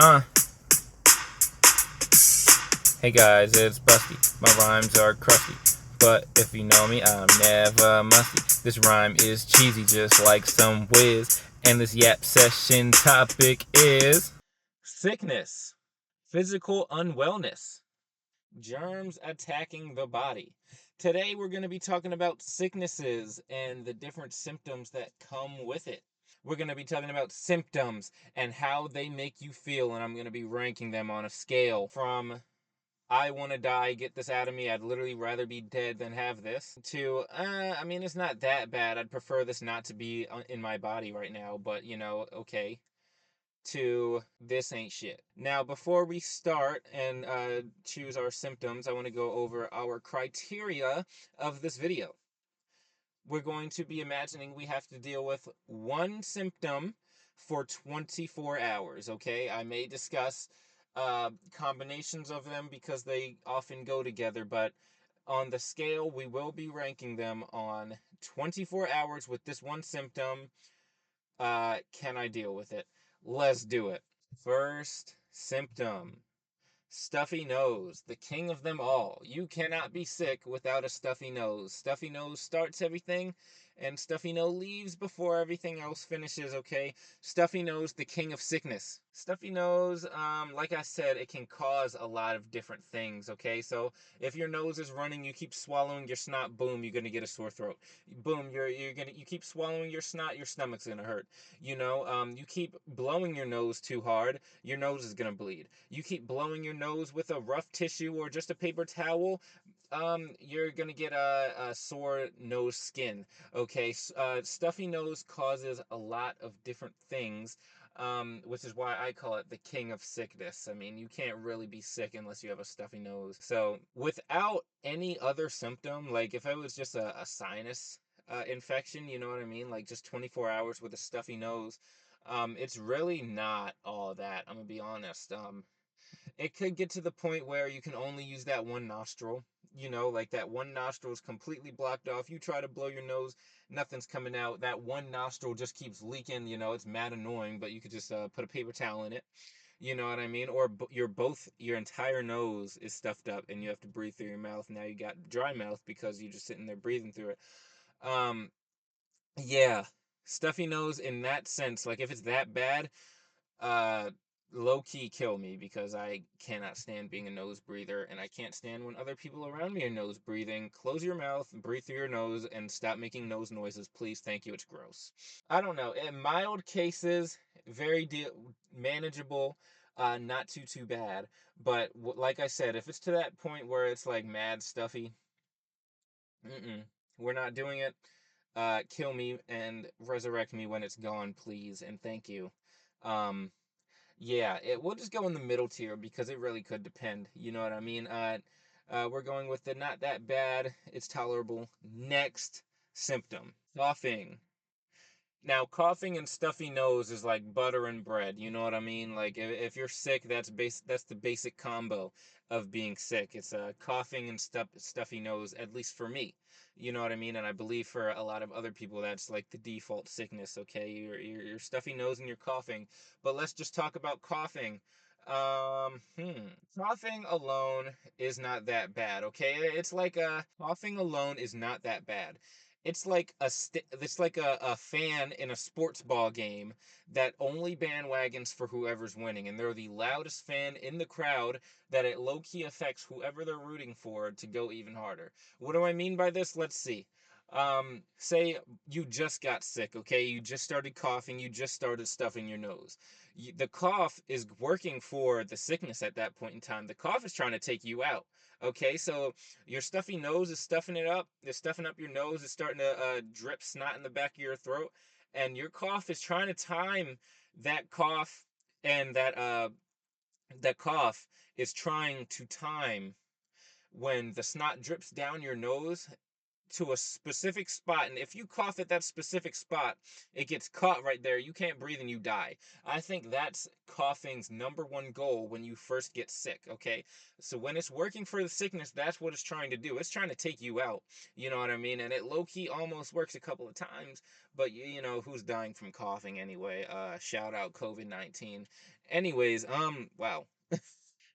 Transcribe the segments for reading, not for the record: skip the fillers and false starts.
Uh, hey guys, it's Busty. My rhymes are crusty, but if you know me, I'm never musty. This rhyme is cheesy, just like some whiz. And this yap session topic is sickness, physical unwellness, germs attacking the body. Today we're going to be talking about sicknesses and the different symptoms that come with it. We're going to be talking about symptoms and how they make you feel, and I'm going to be ranking them on a scale from I want to die, get this out of me, I'd literally rather be dead than have this, to, I mean, it's not that bad, I'd prefer this not to be in my body right now, but, okay, to this ain't shit. Now, before we start and choose our symptoms, I want to go over our criteria of this video. We're going to be imagining we have to deal with one symptom for 24 hours, okay? I may discuss combinations of them because they often go together, but on the scale, we will be ranking them on 24 hours with this one symptom. Can I deal with it? Let's do it. First symptom. Stuffy nose, the king of them all. You cannot be sick without a stuffy nose. Stuffy nose starts everything, and stuffy nose leaves before everything else finishes, okay? Stuffy nose, the king of sickness. Stuffy nose, like I said, it can cause a lot of different things, okay? So if your nose is running, you keep swallowing your snot, boom, you're gonna get a sore throat. Boom, you keep swallowing your snot, your stomach's gonna hurt. You keep blowing your nose too hard, your nose is gonna bleed. You keep blowing your nose with a rough tissue or just a paper towel, you're gonna get a sore nose skin. Okay, stuffy nose causes a lot of different things, which is why I call it the king of sickness. I mean, you can't really be sick unless you have a stuffy nose. So, without any other symptom, like if it was just a sinus infection, you know what I mean? Like just 24 hours with a stuffy nose, it's really not all that. I'm gonna be honest. It could get to the point where you can only use that one nostril. Like that one nostril is completely blocked off. You try to blow your nose, nothing's coming out. That one nostril just keeps leaking. It's mad annoying, but you could just put a paper towel in it. You know what I mean? Or your entire nose is stuffed up and you have to breathe through your mouth. Now you got dry mouth because you're just sitting there breathing through it. Um, yeah, stuffy nose in that sense, like if it's that bad, uh low key kill me because I cannot stand being a nose breather and I can't stand when other people around me are nose breathing. Close your mouth, breathe through your nose, and stop making nose noises, please. Thank you. It's gross. I don't know. In mild cases, very manageable, not too bad. But like I said, if it's to that point where it's like mad stuffy, we're not doing it. Kill me and resurrect me when it's gone, please, and thank you. Um, yeah, we'll just go in the middle tier because it really could depend. You know what I mean? We're going with the not that bad, it's tolerable. Next symptom, coughing. Now, coughing and stuffy nose is like butter and bread. You know what I mean? Like if you're sick, that's the basic combo of being sick. It's coughing and stuffy nose, at least for me. You know what I mean? And I believe for a lot of other people, that's like the default sickness. Okay, your stuffy nose and you're coughing. But let's just talk about coughing. Coughing alone is not that bad. Okay, it's like coughing alone is not that bad. It's like a fan in a sports ball game that only bandwagons for whoever's winning, and they're the loudest fan in the crowd that it low key affects whoever they're rooting for to go even harder. What do I mean by this? Let's see. Say you just got sick, okay? You just started coughing, you just started stuffing your nose. The cough is working for the sickness at that point in time. The cough is trying to take you out. Okay, so your stuffy nose is stuffing it up. It's stuffing up your nose. It's starting to drip snot in the back of your throat, and your cough is trying to time that cough, and that cough is trying to time when the snot drips down your nose to a specific spot, and if you cough at that specific spot, it gets caught right there. You can't breathe and you die. I think that's coughing's number one goal when you first get sick, okay? So when it's working for the sickness, that's what it's trying to do. It's trying to take you out. You know what I mean? And it low key almost works a couple of times, but you know who's dying from coughing anyway? Shout out COVID-19. Anyways, wow.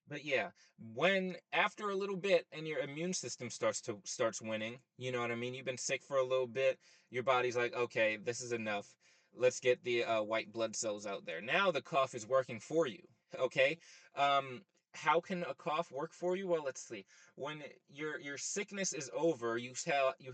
But yeah, when after a little bit and your immune system starts winning, you know what I mean? You've been sick for a little bit, your body's like, okay, this is enough. Let's get the white blood cells out there. Now the cough is working for you. Okay. Um, how can a cough work for you? Well, let's see. When your sickness is over, you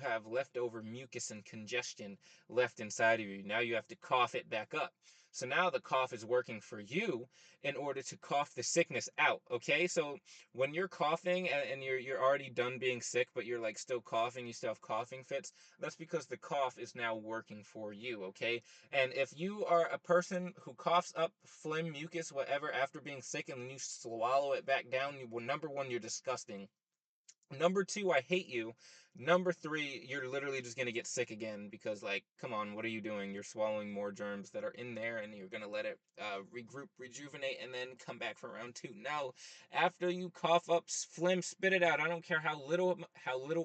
have leftover mucus and congestion left inside of you. Now you have to cough it back up. So now the cough is working for you in order to cough the sickness out. Okay, so when you're coughing and you're already done being sick, but you're like still coughing, you still have coughing fits. That's because the cough is now working for you. Okay, and if you are a person who coughs up phlegm, mucus, whatever after being sick, and then you swallow it back down, well, number one, you're disgusting. Number two, I hate you. Number three, you're literally just gonna get sick again because, like, come on, what are you doing? You're swallowing more germs that are in there, and you're gonna let it regroup, rejuvenate, and then come back for round two. No, after you cough up phlegm, spit it out. I don't care how little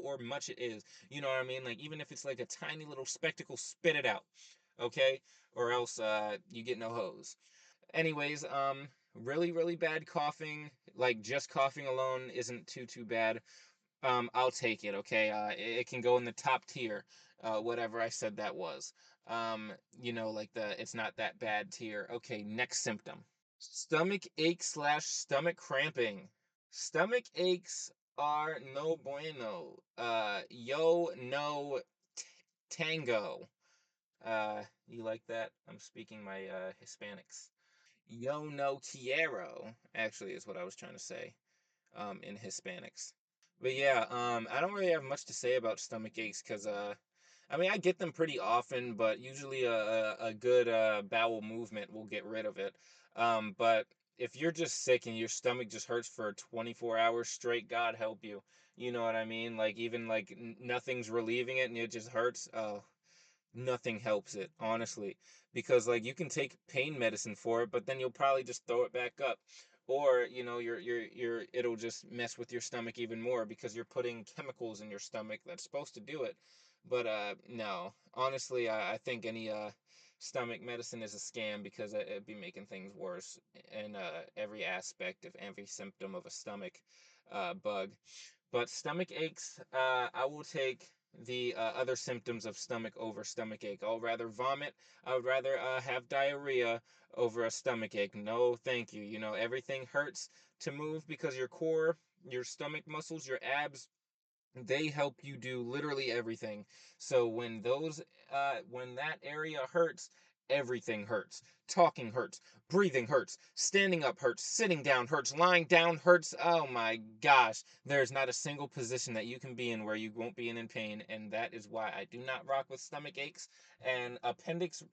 or much it is. You know what I mean? Like, even if it's like a tiny little spectacle, spit it out, okay? Or else you get no hose. Anyways, really, really bad coughing, like just coughing alone isn't too bad. I'll take it. Okay. It can go in the top tier, whatever I said that was. Like the it's not that bad tier. Okay. Next symptom: stomach ache slash stomach cramping. Stomach aches are no bueno. Yo no tango. You like that? I'm speaking my Hispanics. Yo no quiero. Actually, is what I was trying to say. In Hispanics. But yeah, I don't really have much to say about stomach aches because I mean I get them pretty often, but usually a good bowel movement will get rid of it. But if you're just sick and your stomach just hurts for 24 hours straight, God help you. You know what I mean? Like even like nothing's relieving it and it just hurts. Nothing helps it, honestly, because like you can take pain medicine for it, but then you'll probably just throw it back up, or your it'll just mess with your stomach even more because you're putting chemicals in your stomach that's supposed to do it. But no, honestly, I think any stomach medicine is a scam because it'd be making things worse in every aspect of every symptom of a stomach bug. But stomach aches, I will take the other symptoms of stomach over stomach ache. I'll rather vomit. I would rather have diarrhea over a stomach ache. No, thank you. You know, everything hurts to move because your core, your stomach muscles, your abs, they help you do literally everything. So when that area hurts, everything hurts. Talking hurts, breathing hurts, standing up hurts, sitting down hurts, lying down hurts. Oh my gosh, there's not a single position that you can be in where you won't be in pain, and that is why I do not rock with stomach aches. And appendicitis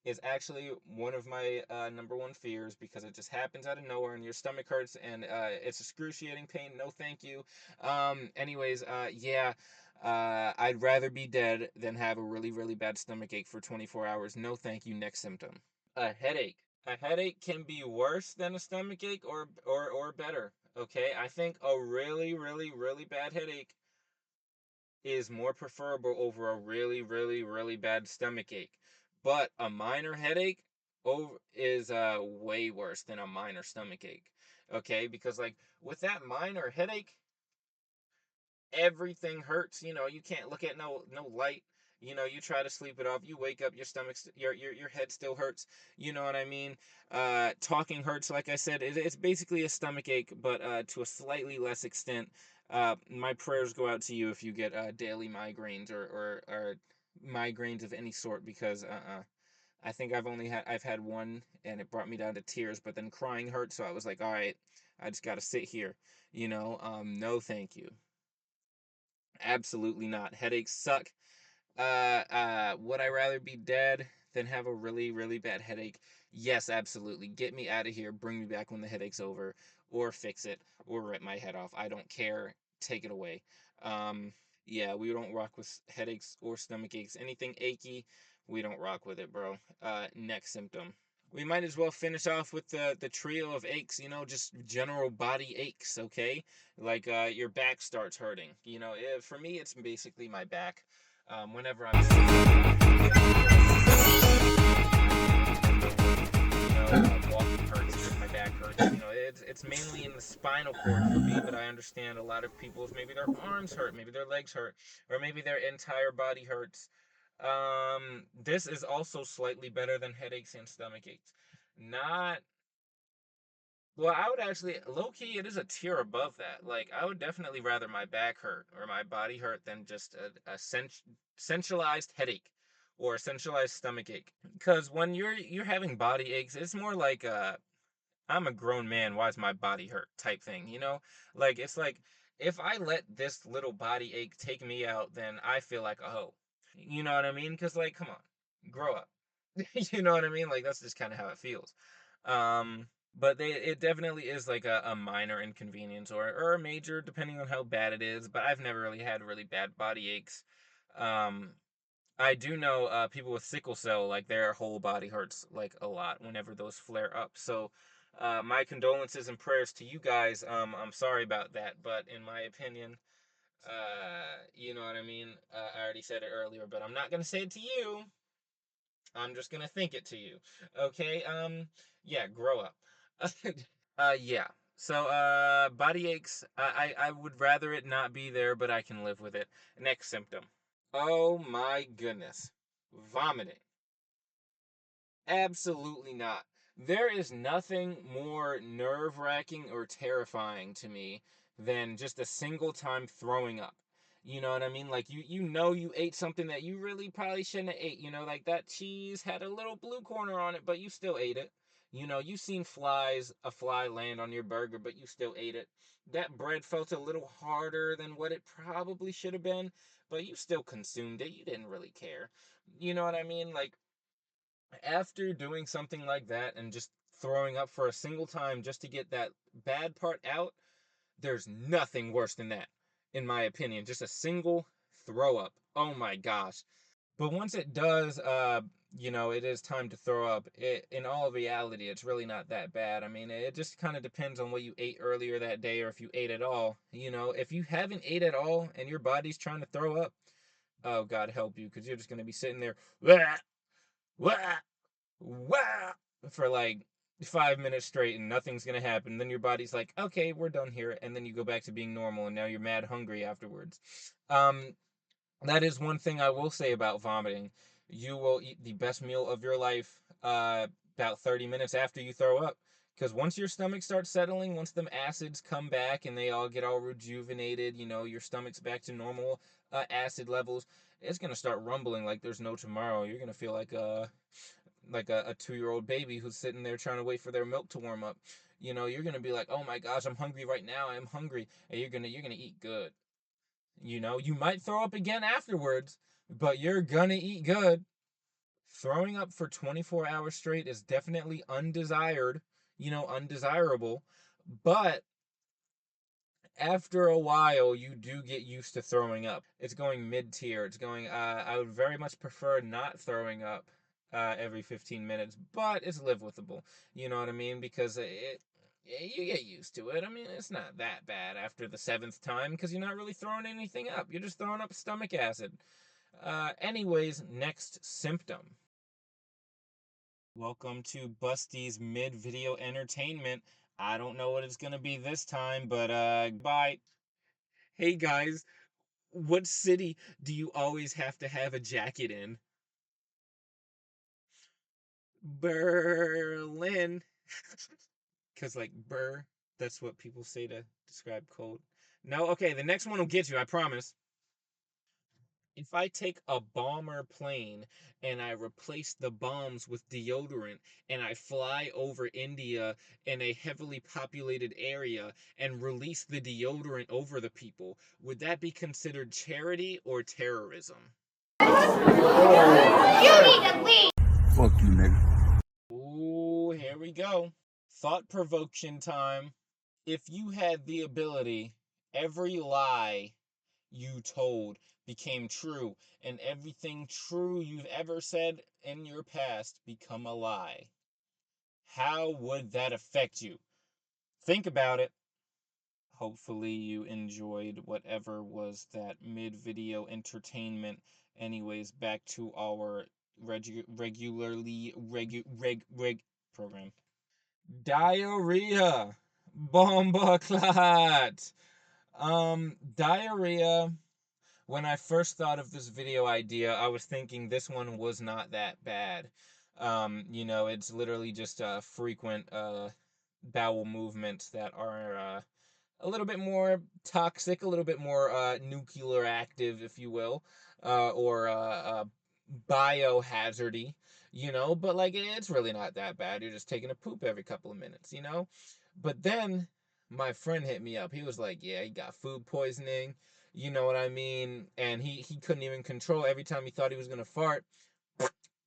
is actually one of my number one fears because it just happens out of nowhere and your stomach hurts and it's excruciating pain. No, thank you. Anyways, yeah, I'd rather be dead than have a really, really bad stomach ache for 24 hours. No, thank you. Next symptom: a headache. A headache can be worse than a stomach ache or better. Okay, I think a really, really, really bad headache is more preferable over a really, really, really bad stomach ache. But a minor headache is way worse than a minor stomach ache. Okay, because like with that minor headache, everything hurts. You know, you can't look at no light. You know, you try to sleep it off. You wake up, your stomach, your head still hurts. You know what I mean? Talking hurts. Like I said, it's basically a stomach ache, but to a slightly less extent. My prayers go out to you if you get daily migraines or migraines of any sort, because I think I've had one and it brought me down to tears. But then crying hurt, so I was like, all right, I just got to sit here. No, thank you. Absolutely not. Headaches suck. Would I rather be dead than have a really, really bad headache? Yes, absolutely. Get me out of here. Bring me back when the headache's over, or fix it, or rip my head off. I don't care. Take it away. Yeah, we don't rock with headaches or stomach aches. Anything achy, we don't rock with it, bro. Next symptom. We might as well finish off with the trio of aches, just general body aches, okay? Like your back starts hurting. For me, it's basically my back. Whenever I'm walking hurts because my back hurts. It's mainly in the spinal cord for me, but I understand a lot of people's maybe their arms hurt, maybe their legs hurt, or maybe their entire body hurts. This is also slightly better than headaches and stomach aches. Not well, I would actually low key. It is a tier above that. Like I would definitely rather my back hurt or my body hurt than just a centralized headache or a centralized stomach ache. Because when you're having body aches, it's more like I'm a grown man. Why does my body hurt? Type thing. Like it's like if I let this little body ache take me out, then I feel like a hoe. You know what I mean? Because like, come on, grow up. You know what I mean? Like that's just kind of how it feels. Um, but it definitely is like a minor inconvenience or a major, depending on how bad it is. But I've never really had really bad body aches. Um, I do know people with sickle cell, like their whole body hurts like a lot whenever those flare up. So, my condolences and prayers to you guys. I'm sorry about that, but in my opinion, you know what I mean. I already said it earlier, but I'm not gonna say it to you. I'm just gonna think it to you. Okay? Yeah, grow up. Yeah. So, body aches. I would rather it not be there, but I can live with it. Next symptom. Oh my goodness. Vomiting. Absolutely not. There is nothing more nerve wracking or terrifying to me than just a single time throwing up. You know what I mean? Like you ate something that you really probably shouldn't have ate. Like that cheese had a little blue corner on it, but you still ate it. You've seen a fly land on your burger, but you still ate it. That bread felt a little harder than what it probably should have been, but you still consumed it. You didn't really care. You know what I mean? Like after doing something like that and just throwing up for a single time just to get that bad part out, there's nothing worse than that, in my opinion. Just a single throw up. Oh my gosh. But once it does, it is time to throw up. In all reality, it's really not that bad. I mean, it just kind of depends on what you ate earlier that day or if you ate at all. If you haven't ate at all and your body's trying to throw up, oh, God help you, because you're just going to be sitting there, wah, wah, wow, for like 5 minutes straight and nothing's gonna happen. Then your body's like, okay, we're done here, and then you go back to being normal, and now you're mad hungry afterwards. Um, that is one thing I will say about vomiting. You will eat the best meal of your life about 30 minutes after you throw up. Because once your stomach starts settling, once them acids come back and they all get all rejuvenated, your stomach's back to normal acid levels, it's going to start rumbling like there's no tomorrow. You're going to feel like a 2-year-old baby who's sitting there trying to wait for their milk to warm up. You're gonna be like, oh my gosh, I'm hungry right now. I'm hungry, and you're gonna eat good. You might throw up again afterwards, but you're gonna eat good. Throwing up for 24 hours straight is definitely undesired, undesirable, but after a while you do get used to throwing up. It's going mid-tier. It's going I would very much prefer not throwing up every 15 minutes, but it's livable. You know what I mean? Because you get used to it. I mean, it's not that bad after the 7th time because you're not really throwing anything up. You're just throwing up stomach acid. Anyways, next symptom. Welcome to Busty's mid-video entertainment. I don't know what it's gonna be this time, but bye. Hey guys, what city do you always have to have a jacket in? Berlin. Because, like, that's what people say to describe cold. No, okay, the next one will get you, I promise. If I take a bomber plane and I replace the bombs with deodorant and I fly over India in a heavily populated area and release the deodorant over the people, would that be considered charity or terrorism? You need to leave. Fuck you, nigga. Ooh, here we go. Thought provocation time. If you had the ability, every lie you told became true, and everything true you've ever said in your past become a lie, how would that affect you? Think about it. Hopefully you enjoyed whatever was that mid-video entertainment. Anyways, back to our program. Diarrhea. Bomba clot. Diarrhea. When I first thought of this video idea, I was thinking this one was not that bad. It's literally just frequent bowel movements that are a little bit more toxic, a little bit more nuclear active, if you will, or biohazardy, but like it's really not that bad. You're just taking a poop every couple of minutes. But then my friend hit me up. He was like, yeah, he got food poisoning, you know what I mean? And he couldn't even control every time he thought he was going to fart.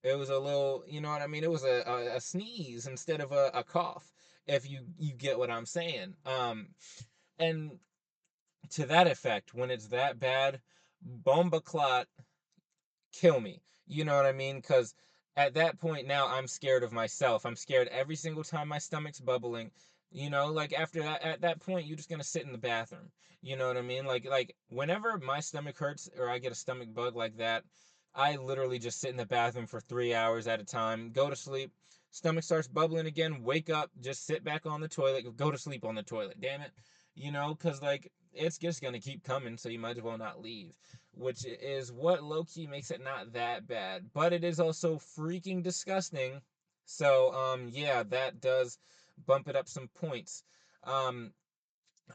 It was a little, you know what I mean? It was a sneeze instead of a cough, if you get what I'm saying. And to that effect, when it's that bad, bomba clot, kill me. You know what I mean? Because at that point now, I'm scared of myself. I'm scared every single time my stomach's bubbling. Like after that, at that point, you're just gonna sit in the bathroom. You know what I mean? Like whenever my stomach hurts or I get a stomach bug like that, I literally just sit in the bathroom for 3 hours at a time, go to sleep. Stomach starts bubbling again, wake up, just sit back on the toilet, go to sleep on the toilet. Damn it. Because like it's just gonna keep coming, so you might as well not leave, which is what low-key makes it not that bad. But it is also freaking disgusting. So, yeah, that does bump it up some points. Um,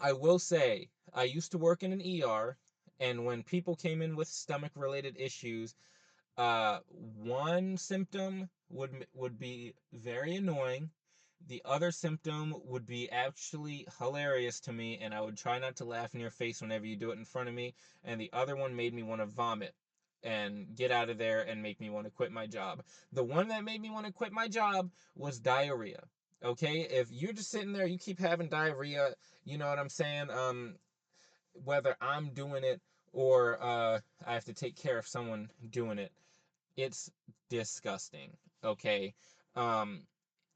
I will say, I used to work in an ER, and when people came in with stomach-related issues, one symptom would be very annoying. The other symptom would be actually hilarious to me, and I would try not to laugh in your face whenever you do it in front of me. And the other one made me want to vomit and get out of there and make me want to quit my job. The one that made me want to quit my job was diarrhea. Okay, if you're just sitting there, you keep having diarrhea, you know what I'm saying? Whether I'm doing it or I have to take care of someone doing it, it's disgusting. Okay, um,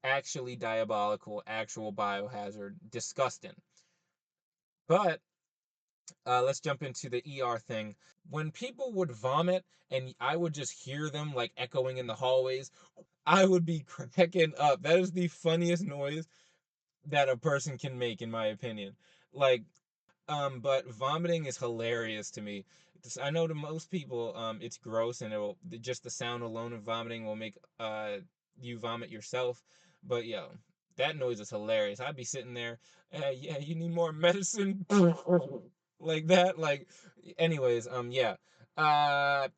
actually diabolical, actual biohazard, disgusting. But let's jump into the ER thing. When people would vomit and I would just hear them like echoing in the hallways, I would be cracking up. That is the funniest noise that a person can make, in my opinion. Like, but vomiting is hilarious to me. I know to most people, it's gross and just the sound alone of vomiting will make you vomit yourself. But yo, that noise is hilarious. I'd be sitting there, yeah, you need more medicine, like that. Like, anyways, yeah. Uh,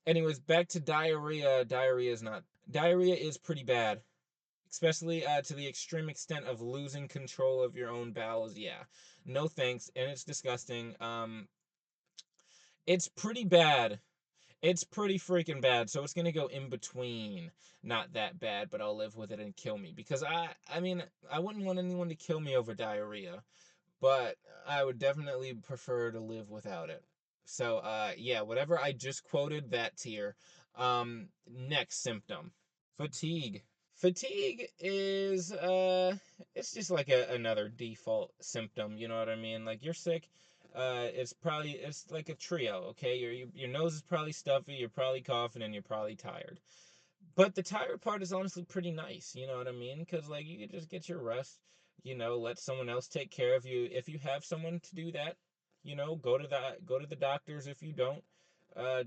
anyways, back to diarrhea. Diarrhea is pretty bad, especially to the extreme extent of losing control of your own bowels. Yeah, no thanks, and it's disgusting. It's pretty bad. It's pretty freaking bad. So it's gonna go in between, not that bad, but I'll live with it and kill me because I mean, I wouldn't want anyone to kill me over diarrhea, but I would definitely prefer to live without it. So yeah, whatever I just quoted, that tier. Next symptom, fatigue. Fatigue is it's just like another default symptom, you know what I mean? Like you're sick, it's like a trio, okay? Your nose is probably stuffy, you're probably coughing, and you're probably tired. But the tired part is honestly pretty nice, you know what I mean? Because like you could just get your rest, let someone else take care of you. If you have someone to do that, go to the doctors. If you don't,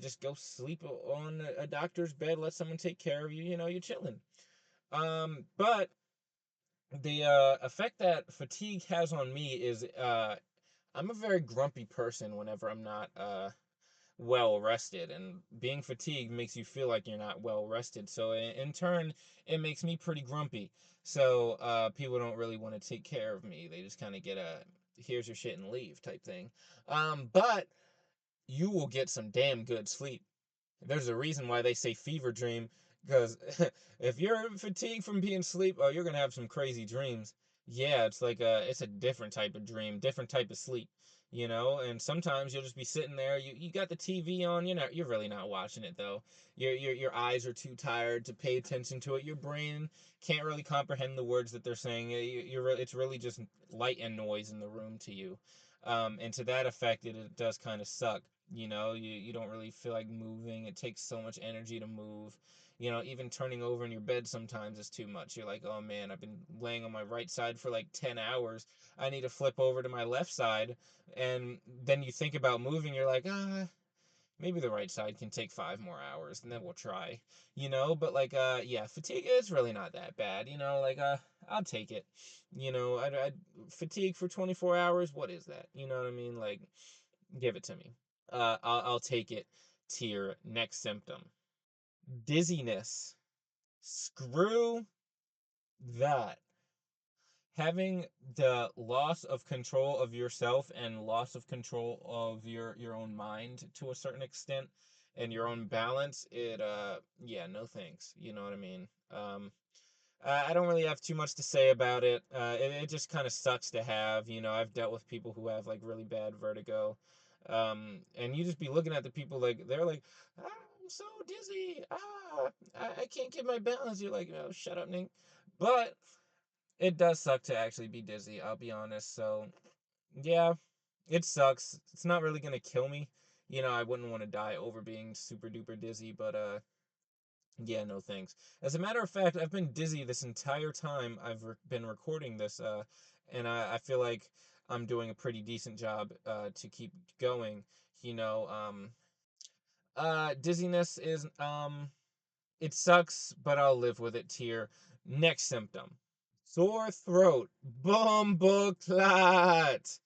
just go sleep on a doctor's bed, let someone take care of you, you're chilling. But the effect that fatigue has on me is I'm a very grumpy person whenever I'm not well rested, and being fatigued makes you feel like you're not well rested. So in turn, it makes me pretty grumpy. So people don't really want to take care of me. They just kind of get a here's your shit and leave type thing. But you will get some damn good sleep. There's a reason why they say fever dream, because if you're fatigued from being asleep, oh, you're gonna have some crazy dreams. Yeah, it's like it's a different type of dream, different type of sleep. And sometimes you'll just be sitting there, you got the TV on, you're really not watching it though. Your eyes are too tired to pay attention to it. Your brain can't really comprehend the words that they're saying. It's really just light and noise in the room to you. And to that effect, it does kind of suck. You don't really feel like moving. It takes so much energy to move. Even turning over in your bed sometimes is too much. You're like, oh man, I've been laying on my right side for like 10 hours. I need to flip over to my left side. And then you think about moving, you're like, maybe the right side can take 5 more hours and then we'll try. But like, yeah, fatigue is really not that bad. Like, I'll take it. I fatigue for 24 hours. What is that? You know what I mean? Like, give it to me. I'll take it. Tier next symptom, dizziness. Screw that. Having the loss of control of yourself and loss of control of your own mind to a certain extent and your own balance, yeah, no thanks. You know what I mean? I don't really have too much to say about it. It just kind of sucks to have. I've dealt with people who have like really bad vertigo. And you just be looking at the people like they're like, I'm so dizzy. I can't get my balance. You're like, oh, shut up, Nick. But it does suck to actually be dizzy, I'll be honest. So, yeah, it sucks. It's not really going to kill me. I wouldn't want to die over being super duper dizzy, but yeah, no thanks. As a matter of fact, I've been dizzy this entire time I've been recording this, and I feel like I'm doing a pretty decent job to keep going. You know, um, Dizziness is, it sucks, but I'll live with it. Tier. Next symptom. Sore throat. Bumble clot.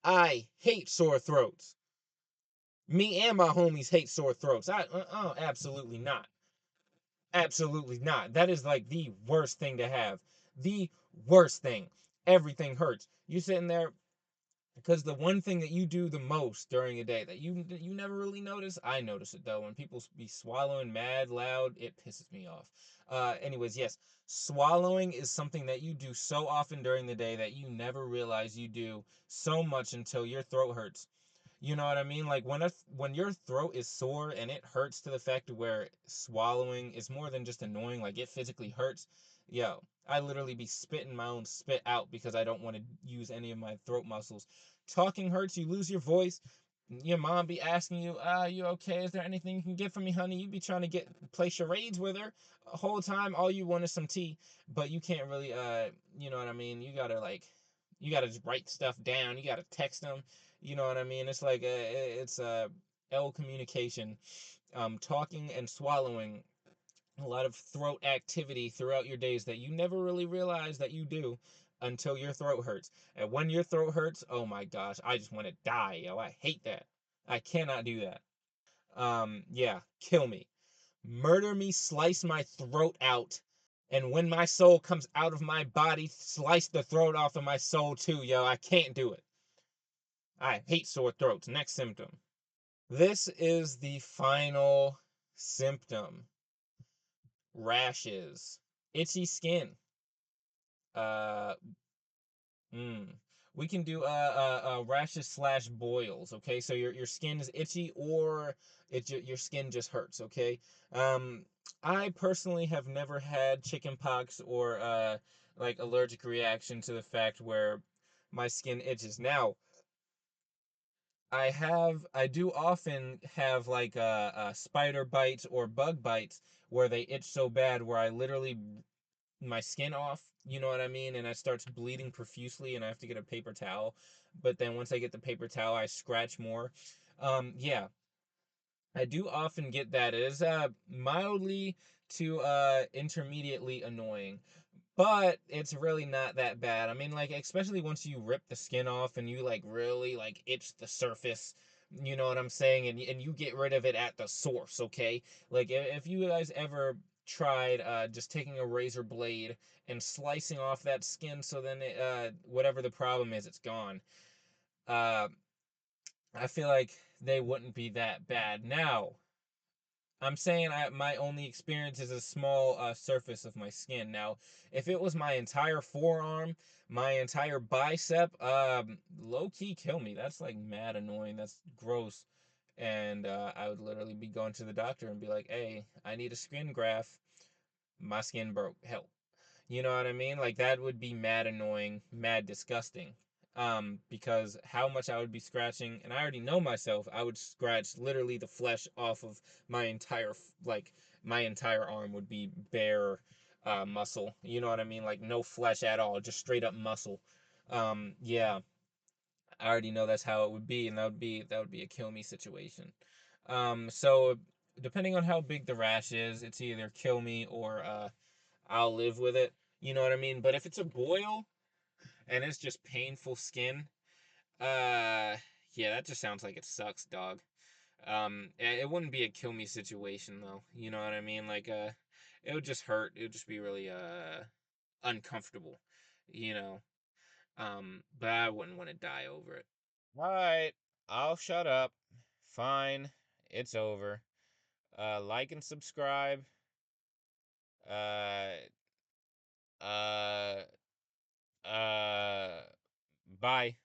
I hate sore throats. Me and my homies hate sore throats. Absolutely not. Absolutely not. That is like the worst thing to have. The worst thing. Everything hurts. You sitting there because the one thing that you do the most during a day that you never really notice, I notice it though. When people be swallowing mad loud, it pisses me off. Anyways, yes, swallowing is something that you do so often during the day that you never realize you do so much until your throat hurts. You know what I mean? Like when your throat is sore and it hurts to the fact where swallowing is more than just annoying, like it physically hurts. Yo, I literally be spitting my own spit out because I don't want to use any of my throat muscles. Talking hurts, you lose your voice. Your mom be asking you, you okay? Is there anything you can get for me, honey? You be trying to play charades with her. The whole time all you want is some tea, but you can't really you know what I mean? You gotta just write stuff down. You gotta text them. You know what I mean? It's like it's L communication, talking and swallowing, a lot of throat activity throughout your days that you never really realize that you do until your throat hurts. And when your throat hurts, oh my gosh, I just want to die, yo. I hate that. I cannot do that. Yeah, kill me. Murder me, slice my throat out. And when my soul comes out of my body, slice the throat off of my soul too, yo. I can't do it. I hate sore throats. Next symptom. This is the final symptom. Rashes. Itchy skin. Uh, mm. We can do rashes slash boils. Okay, so your skin is itchy or your skin just hurts. Okay. Um, I personally have never had chicken pox or like allergic reaction to the fact where my skin itches. Now, I do often have like spider bites or bug bites where they itch so bad where I literally my skin off, you know what I mean? And it starts bleeding profusely and I have to get a paper towel. But then once I get the paper towel, I scratch more. Yeah, I do often get that. It is mildly to intermediately annoying, but it's really not that bad. I mean, like, especially once you rip the skin off and you like really like itch the surface, you know what I'm saying, and you get rid of it at the source. Okay, like if you guys ever tried just taking a razor blade and slicing off that skin, so then whatever the problem is, it's gone. uh I feel like they wouldn't be that bad. Now, I'm saying my only experience is a small surface of my skin. Now, if it was my entire forearm, my entire bicep, low key kill me. That's like mad annoying. That's gross. And I would literally be going to the doctor and be like, "Hey, I need a skin graft. My skin broke. Help." You know what I mean? Like that would be mad annoying, mad disgusting. Because how much I would be scratching, and I already know myself, I would scratch literally the flesh off of my entire, like, my entire arm would be bare muscle. You know what I mean? Like no flesh at all, just straight up muscle. Yeah, I already know that's how it would be, and that would be a kill me situation. So depending on how big the rash is, it's either kill me or I'll live with it. You know what I mean? But if it's a boil and it's just painful skin, yeah, that just sounds like it sucks, dog. It wouldn't be a kill me situation though. You know what I mean? Like, it would just hurt. It would just be really uncomfortable. You know. But I wouldn't want to die over it. All right, I'll shut up. Fine, it's over. Like and subscribe. Uh, uh, bye.